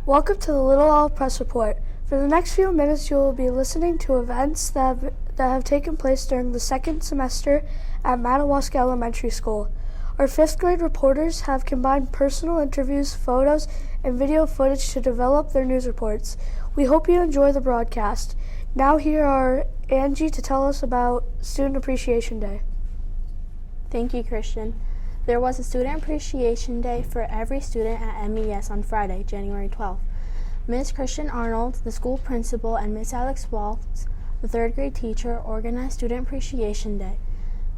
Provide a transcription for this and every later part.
Welcome to the Little Owl Press Report. For the next few minutes, you will be listening to events that have taken place during the second semester at Madawaska Elementary School. Our fifth grade reporters have combined personal interviews, photos, and video footage to develop their news reports. We hope you enjoy the broadcast. Now here are Angie to tell us about Student Appreciation Day. Thank you, Christian. There was a Student Appreciation Day for every student at MES on Friday, January 12th. Ms. Christian Arnold, the school principal, and Ms. Alex Waltz, the third grade teacher, organized Student Appreciation Day.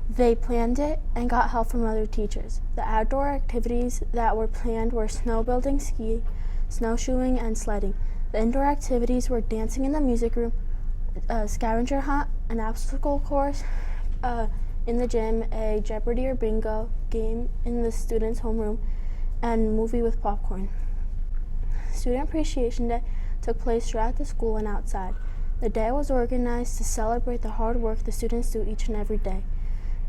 They planned it and got help from other teachers. The outdoor activities that were planned were snowboarding, skiing, snowshoeing, and sledding. The indoor activities were dancing in the music room, a scavenger hunt, an obstacle course, in the gym, a Jeopardy or bingo game in the students' homeroom, and movie with popcorn. Student Appreciation Day took place throughout the school and outside. The day was organized to celebrate the hard work the students do each and every day.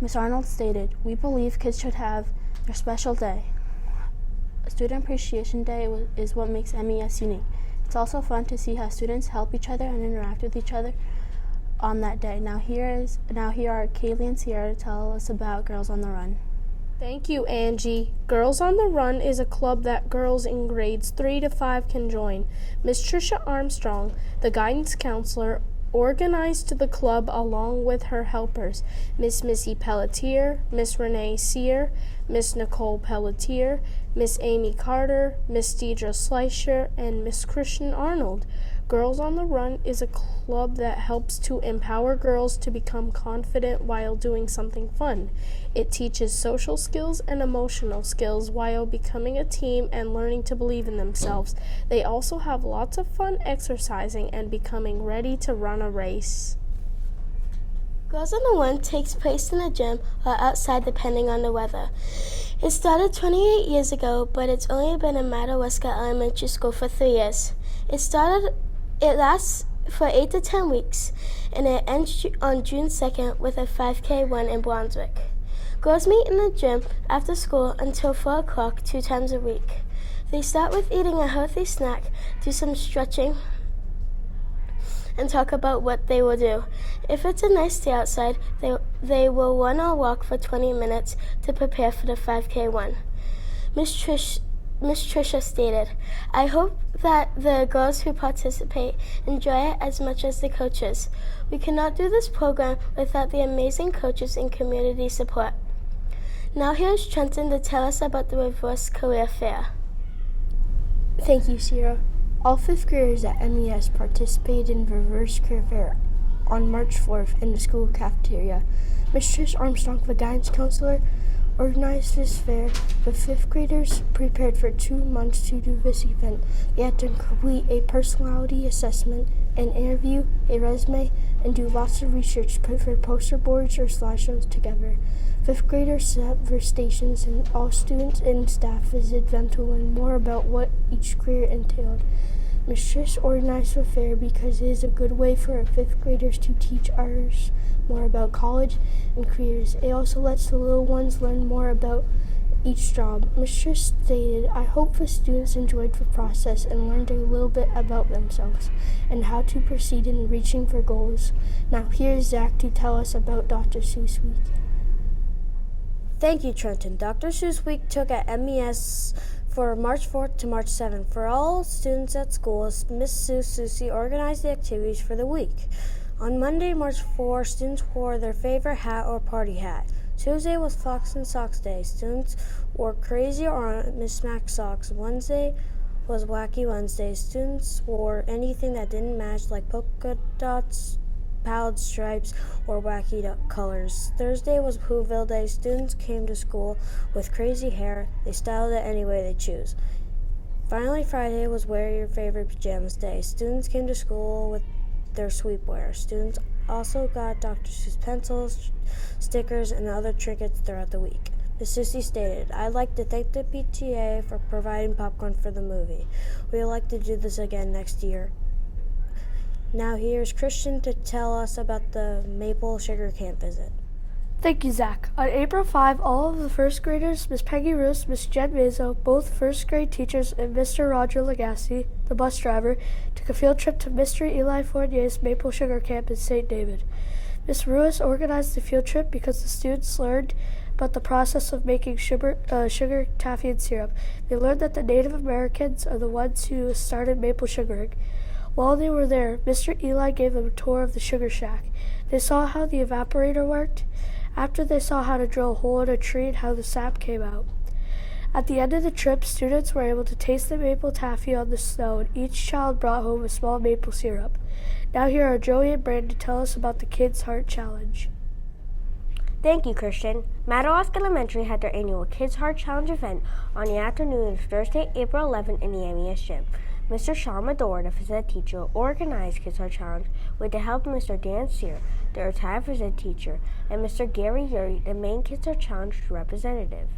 Ms. Arnold stated, "We believe kids should have their special day. Student Appreciation Day is what makes MES unique. It's also fun to see how students help each other and interact with each other on that day." Now here are Kaylee and Sierra to tell us about Girls on the Run. Thank you, Angie. Girls on the Run is a club that girls in grades 3 to 5 can join. Miss Trisha Armstrong, the guidance counselor, organized the club along with her helpers, Miss Missy Pelletier, Miss Renee Sear, Miss Nicole Pelletier, Miss Amy Carter, Miss Deidre Slicer, and Miss Christian Arnold. Girls on the Run is a club that helps to empower girls to become confident while doing something fun. It teaches social skills and emotional skills while becoming a team and learning to believe in themselves. They also have lots of fun exercising and becoming ready to run a race. Girls on the Run takes place in a gym or outside depending on the weather. It started 28 years ago, but it's only been in Madawaska Elementary School for 3 years. It lasts for 8 to 10 weeks, and it ends on June 2nd with a 5K run in Brunswick. Girls meet in the gym after school until 4 o'clock 2 times a week. They start with eating a healthy snack, do some stretching, and talk about what they will do. If it's a nice day outside, they will run or walk for 20 minutes to prepare for the 5K run. Miss Trisha stated, "I hope that the girls who participate enjoy it as much as the coaches. We cannot do this program without the amazing coaches and community support." Now here's Trenton to tell us about the Reverse Career Fair. Thank you, Sierra. All fifth graders at MES participated in the Reverse Career Fair on March 4th in the school cafeteria. Ms. Trish Armstrong, the guidance counselor, organized this fair. The fifth graders prepared for 2 months to do this event. They had to complete a personality assessment, an interview, a resume, and do lots of research to put their poster boards or slideshows together. Fifth graders set up their stations, and all students and staff visited them to learn more about what each career entailed. Ms. Trish organized the fair because it is a good way for our fifth graders to teach others more about college and careers. It also lets the little ones learn more about each job. Ms. Trish stated, "I hope the students enjoyed the process and learned a little bit about themselves and how to proceed in reaching their goals." Now here's Zach to tell us about Dr. Seuss Week. Thank you, Trenton. Dr. Seuss Week took at MES for March 4th to March 7th. For all students at school, Miss Susie organized the activities for the week. On Monday, March 4th, students wore their favorite hat or party hat. Tuesday was Fox and Socks Day. Students wore crazy or mismatched socks. Wednesday was Wacky Wednesday. Students wore anything that didn't match, like polka dots, pallid stripes, or wacky colors. Thursday was Whoville Day. Students came to school with crazy hair. They styled it any way they choose. Finally, Friday was Wear Your Favorite Pajamas Day. Students came to school with their sweepwear. Students also got Dr. Seuss pencils, stickers, and other trinkets throughout the week. Ms. Susie stated, "I'd like to thank the PTA for providing popcorn for the movie. We'd like to do this again next year." Now here's Christian to tell us about the Maple Sugar Camp visit. Thank you, Zach. On April 5, all of the first graders, Miss Peggy Roos, Miss Jen Mazo, both first grade teachers, and Mr. Roger Legassi, the bus driver, took a field trip to Mr. Eli Fournier's Maple Sugar Camp in St. David. Miss Ruiz organized the field trip because the students learned about the process of making sugar taffy and syrup. They learned that the Native Americans are the ones who started maple sugaring. While they were there, Mr. Eli gave them a tour of the sugar shack. They saw how the evaporator worked. After they saw how to drill a hole in a tree and how the sap came out. At the end of the trip, students were able to taste the maple taffy on the snow, and each child brought home a small maple syrup. Now here are Joey and Brandon to tell us about the Kids Heart Challenge. Thank you, Christian. Madawaska Elementary had their annual Kids Heart Challenge event on the afternoon of Thursday, April 11 in the MES gym. Mr. Sean Medor, the phys ed teacher, organized Kids Heart Challenge with the help of Mr. Dan Sear, the retired phys ed teacher, and Mr. Gary Yuri, the main Kids Heart Challenge representative.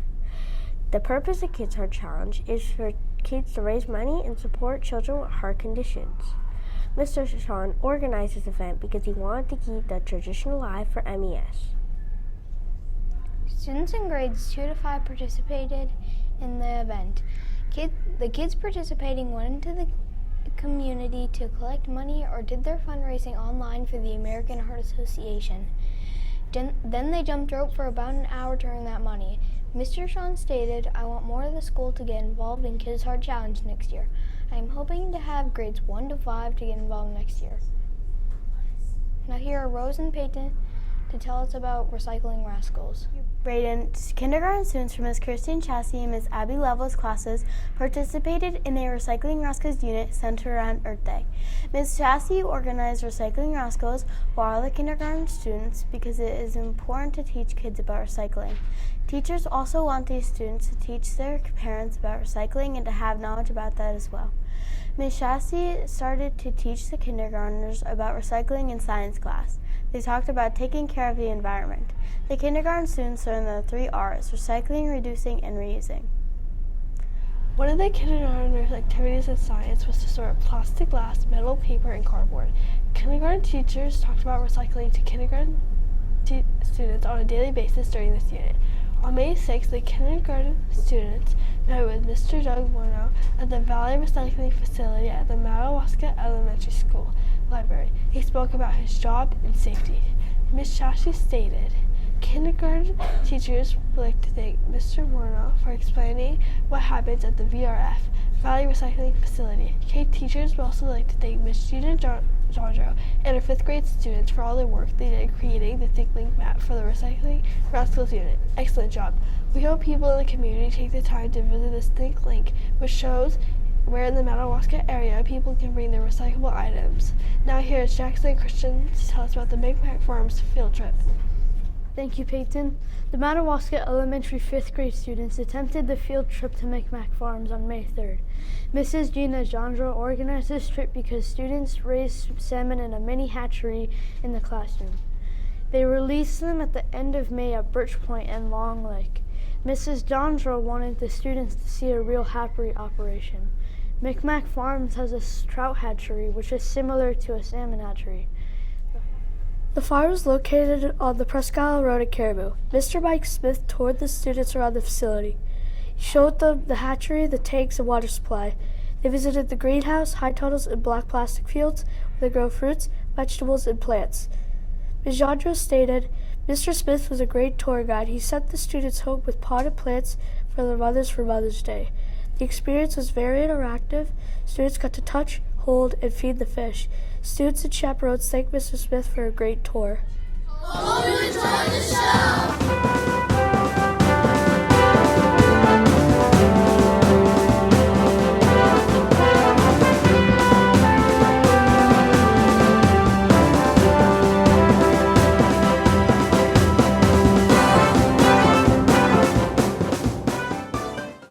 The purpose of Kids Heart Challenge is for kids to raise money and support children with heart conditions. Mr. Sean organized this event because he wanted to keep the tradition alive for MES. Students in grades 2 to 5 participated in the event. The kids participating went into the community to collect money or did their fundraising online for the American Heart Association. Then they jumped rope for about an hour to earn that money. Mr. Sean stated, "I want more of the school to get involved in Kids Heart Challenge next year. I am hoping to have grades 1 to 5 to get involved next year." Now here are Rose and Peyton to tell us about Recycling Rascals. Braden, kindergarten students from Ms. Christine Chassie and Ms. Abby Level's classes participated in a Recycling Rascals unit centered around Earth Day. Ms. Chassie organized Recycling Rascals for all the kindergarten students because it is important to teach kids about recycling. Teachers also want these students to teach their parents about recycling and to have knowledge about that as well. Ms. Chassie started to teach the kindergartners about recycling in science class. They talked about taking care of the environment. The kindergarten students learned the 3 R's: recycling, reducing, and reusing. One of the kindergartners' activities in science was to sort plastic, glass, metal, paper, and cardboard. Kindergarten teachers talked about recycling to kindergarten students on a daily basis during this unit. On May 6th, the kindergarten students met with Mr. Doug Warnow at the Valley Recycling Facility at the Madawaska Elementary School Library. He spoke about his job and safety. Ms. Chassie stated, "Kindergarten teachers would like to thank Mr. Warnow for explaining what happens at the VRF, Valley Recycling Facility. K teachers would also like to thank Ms. Gina Jandro and her 5th grade students for all their work they did creating the ThinkLink map for the Recycling Rascals unit. Excellent job. We hope people in the community take the time to visit this ThinkLink, which shows where in the Madawaska area people can bring their recyclable items." Now here is Jackson and Christian to tell us about the Micmac Farms field trip. Thank you, Peyton. The Madawaska Elementary 5th grade students attempted the field trip to Micmac Farms on May 3rd. Mrs. Gina Jandro organized this trip because students raised salmon in a mini hatchery in the classroom. They released them at the end of May at Birch Point and Long Lake. Mrs. Jandro wanted the students to see a real hatchery operation. Micmac Farms has a trout hatchery, which is similar to a salmon hatchery. The farm is located on the Presque Isle Road in Caribou. Mr. Mike Smith toured the students around the facility. He showed them the hatchery, the tanks, and water supply. They visited the greenhouse, high tunnels, and black plastic fields where they grow fruits, vegetables, and plants. Ms. Jandro stated, "Mr. Smith was a great tour guide. He sent the students home with potted plants for their mothers for Mother's Day. The experience was very interactive. Students got to touch, hold, and feed the fish. Students and chaperones thanked Mr. Smith for a great tour." Hope you enjoyed the show!